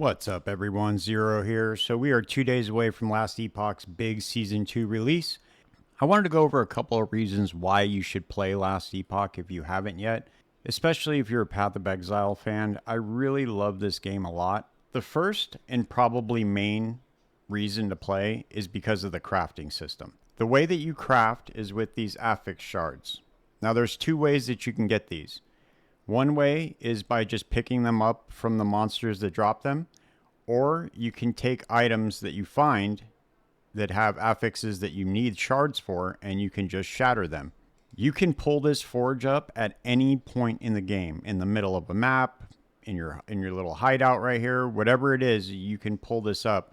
What's up, everyone? Zero here. So we are 2 days away from last Epoch's big Season 2 release. I wanted to go over a couple of reasons why you should play Last Epoch if you haven't yet, especially if you're a Path of Exile fan. I really love this game a lot. The first and probably main reason to play is because of the crafting system. The way that you craft is with these affix shards. Now there's two ways that you can get these. One way is by just picking them up from the monsters that drop them, or you can take items that you find that have affixes that you need shards for, and you can just shatter them. You can pull this forge up at any point in the game, in the middle of a map, in your little hideout right here, whatever it is, you can pull this up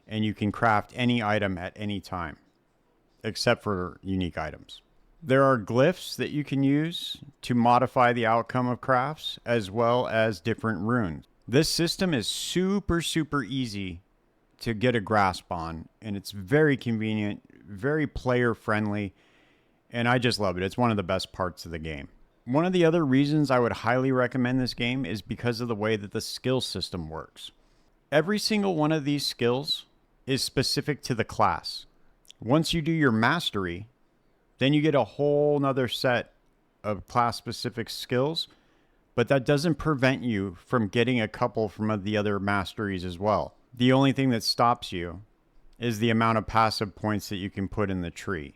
and you can craft any item at any time, except for unique items. There are glyphs that you can use to modify the outcome of crafts, as well as different runes. This system is super easy to get a grasp on, and it's very convenient, very player friendly, and I just love it. It's one of the best parts of the game. One of the other reasons I would highly recommend this game is because of the way that the skill system works. Every single one of these skills is specific to the class. Once you do your mastery, then you get a whole nother set of class-specific skills, but that doesn't prevent you from getting a couple from the other masteries as well. The only thing that stops you is the amount of passive points that you can put in the tree,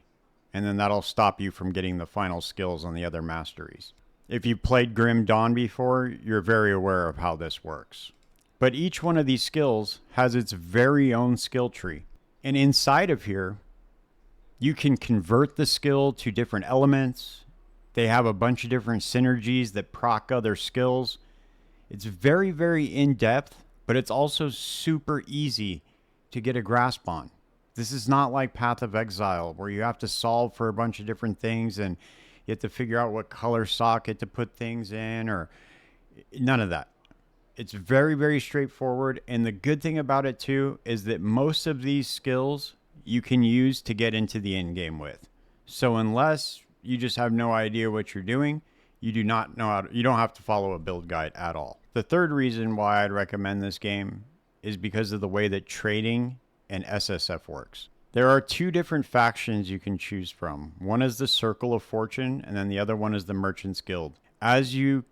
and then that'll stop you from getting the final skills on the other masteries. If you've played Grim Dawn before, you're very aware of how this works. But each one of these skills has its very own skill tree, and inside of here, you can convert the skill to different elements. They have a bunch of different synergies that proc other skills. It's very in-depth, but it's also super easy to get a grasp on. This is not like Path of Exile, where you have to solve for a bunch of different things and you have to figure out what color socket to put things in, or none of that. It's very straightforward, and the good thing about it too is that most of these skills you can use to get into the end game with. So unless you just have no idea what you're doing, you do not know you don't have to follow a build guide at all. The third reason why I'd recommend this game is because of the way that trading and SSF works. There are two different factions you can choose from. One is the Circle of Fortune, and then the other one is the Merchants Guild. As you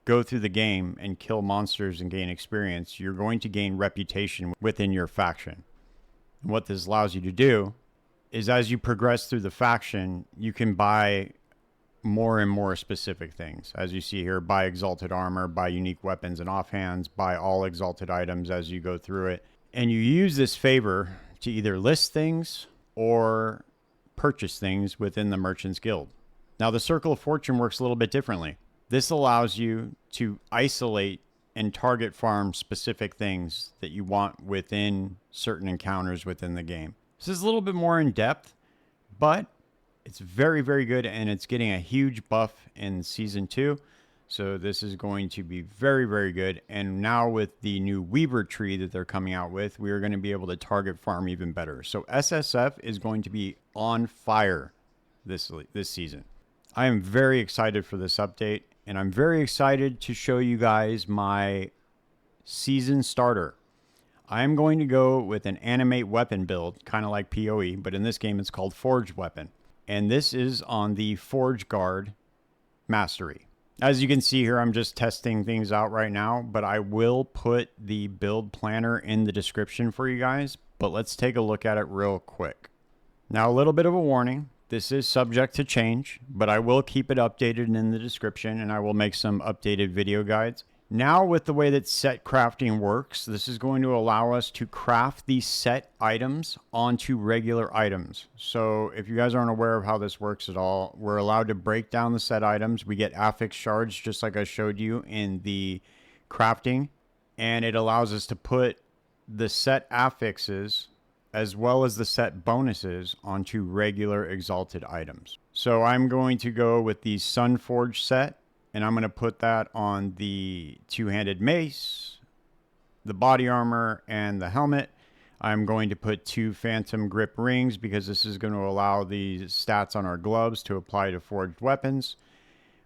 go through the game and kill monsters and gain experience, you're going to gain reputation within your faction. What this allows you to do is, as you progress through the faction, you can buy more and more specific things. As you see here, buy exalted armor, buy unique weapons and offhands, buy all exalted items as you go through it. And you use this favor to either list things or purchase things within the Merchants Guild. Now, the Circle of Fortune works a little bit differently. This allows you to isolate and target farm specific things that you want within certain encounters within the game. This is a little bit more in depth, but it's very good, and it's getting a huge buff in Season 2. So this is going to be very good. And now with the new Weaver tree that they're coming out with, we are going to be able to target farm even better. So SSF is going to be on fire this season. I am very excited for this update, and I'm very excited to show you guys my season starter. I am going to go with an animate weapon build, kind of like PoE, but in this game it's called Forged Weapon. And this is on the Forge Guard Mastery. As you can see here, I'm just testing things out right now, but I will put the build planner in the description for you guys. But let's take a look at it real quick. Now, a little bit of a warning. This is subject to change, but I will keep it updated in the description, and I will make some updated video guides. Now, with the way that set crafting works, this is going to allow us to craft these set items onto regular items. So if you guys aren't aware of how this works at all, we're allowed to break down the set items. We get affix shards, just like I showed you in the crafting, and it allows us to put the set affixes as well as the set bonuses onto regular exalted items. So I'm going to go with the Sunforge set, and I'm going to put that on the two-handed mace, the body armor, and the helmet. I'm going to put 2 phantom grip rings because this is going to allow the stats on our gloves to apply to forged weapons.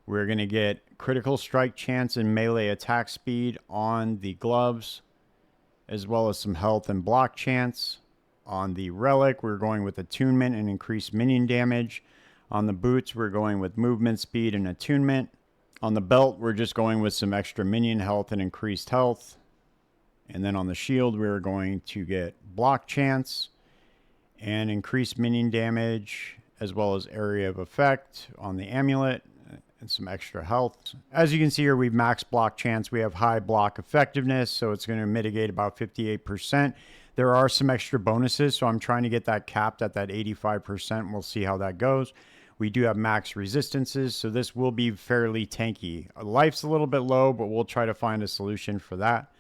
We're going to get critical strike chance and melee attack speed on the gloves. as well as some health and block chance. On the relic, we're going with attunement and increased minion damage. On the boots, we're going with movement speed and attunement. On the belt, we're just going with some extra minion health and increased health. And then on the shield, we're going to get block chance and increased minion damage, as well as area of effect on the amulet and some extra health. As you can see here, we've maxed block chance. We have high block effectiveness, so it's going to mitigate about 58%. There are some extra bonuses, so I'm trying to get that capped at that 85%. We'll see how that goes. We do have max resistances, so this will be fairly tanky. Life's a little bit low, but we'll try to find a solution for that.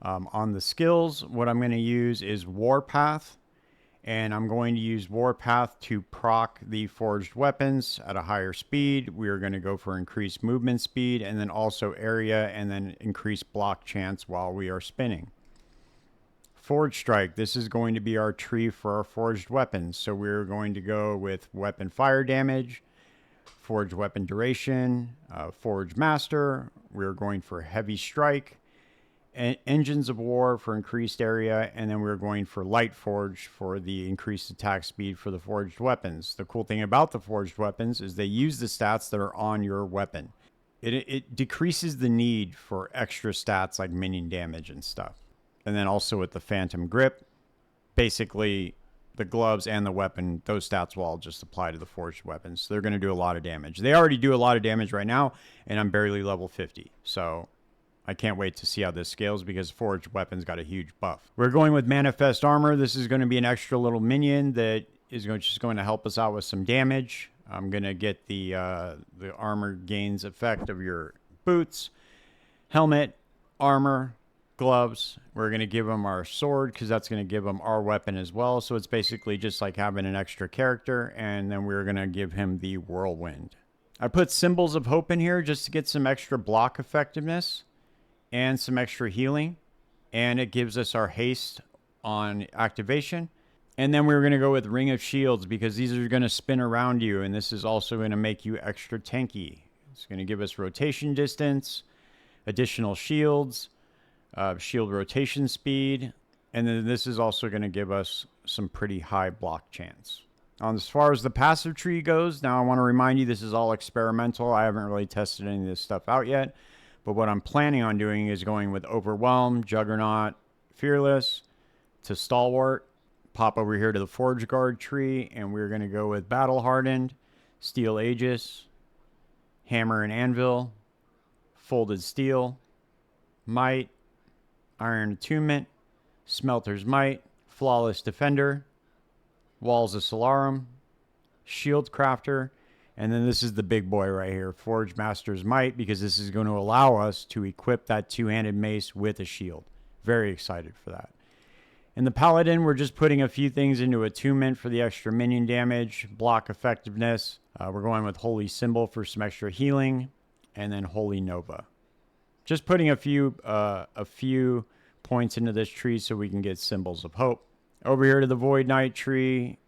On the skills, what I'm going to use is Warpath, and I'm going to use Warpath to proc the forged weapons at a higher speed. We are going to go for increased movement speed, and then also area, and then increased block chance while we are spinning. Forge Strike, this is going to be our tree for our forged weapons. So we're going to go with weapon fire damage, forged weapon duration, Forge Master. We're going for heavy strike, engines of war for increased area, and then we're going for light forge for the increased attack speed for the forged weapons. The cool thing about the forged weapons is they use the stats that are on your weapon. It decreases the need for extra stats like minion damage and stuff. And then also with the Phantom Grip, basically the gloves and the weapon, those stats will all just apply to the forged weapons. So they're going to do a lot of damage. They already do a lot of damage right now, and I'm barely level 50. So I can't wait to see how this scales because forged weapons got a huge buff. We're going with Manifest Armor. This is going to be an extra little minion that is just going to help us out with some damage. I'm going to get the armor gains effect of your boots, helmet, armor, gloves. We're going to give them our sword because that's going to give him our weapon as well. So it's basically just like having an extra character. And then we're going to give him the whirlwind. I put Symbols of Hope in here just to get some extra block effectiveness and some extra healing. And it gives us our haste on activation. And then we're going to go with Ring of Shields because these are going to spin around you. And this is also going to make you extra tanky. It's going to give us rotation distance, additional shields, shield rotation speed, and then this is also going to give us some pretty high block chance. As far as the passive tree goes, now I want to remind you this is all experimental. I haven't really tested any of this stuff out yet, but what I'm planning on doing is going with Overwhelm, Juggernaut, Fearless to Stalwart, pop over here to the Forge Guard tree, and we're going to go with Battle Hardened, Steel Aegis, Hammer and Anvil, Folded Steel, Might, Iron Attunement, Smelter's Might, Flawless Defender, Walls of Solarum, Shield Crafter, and then this is the big boy right here, Forge Master's Might, because this is going to allow us to equip that two-handed mace with a shield. Very excited for that. In the Paladin, we're just putting a few things into Attunement for the extra minion damage, block effectiveness. We're going with Holy Symbol for some extra healing, and then Holy Nova. Just putting a few points into this tree so we can get Symbols of Hope. Over here to the Void Knight tree,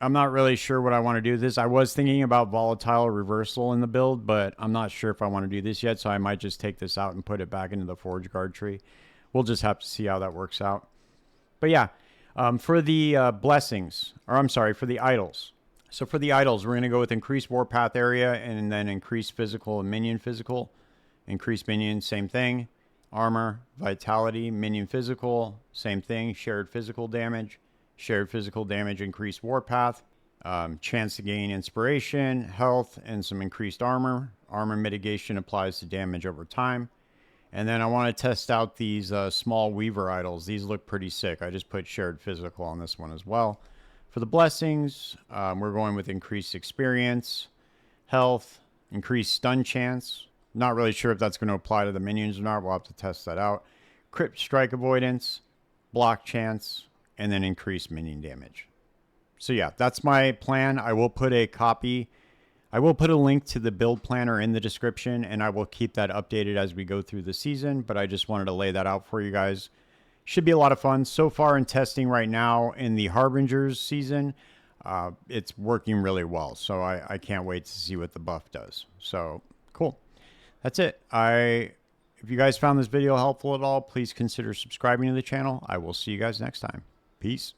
I'm not really sure what I want to do with this. I was thinking about Volatile Reversal in the build, but I'm not sure if I want to do this yet, so I might just take this out and put it back into the Forge Guard tree. We'll just have to see how that works out. But yeah, for the blessings, or I'm sorry, for the idols. So for the idols, we're going to go with increased Warpath area and then increased physical and minion physical. Increased minion, same thing. Armor, vitality, minion physical, same thing. Shared physical damage, increased warpath. Chance to gain inspiration, health, and some increased armor. Armor mitigation applies to damage over time. And then I want to test out these small Weaver idols. These look pretty sick. I just put shared physical on this one as well. For the blessings, we're going with increased experience, health, increased stun chance. Not really sure if that's going to apply to the minions or not. We'll have to test that out. Crypt strike avoidance, block chance, and then increased minion damage. So yeah, that's my plan. I will put a link to the build planner in the description, and I will keep that updated as we go through the season, but I just wanted to lay that out for you guys. Should be a lot of fun. So far in testing right now in the Harbingers season, it's working really well. So I can't wait to see what the buff does. So cool. That's it. If you guys found this video helpful at all, please consider subscribing to the channel. I will see you guys next time. Peace.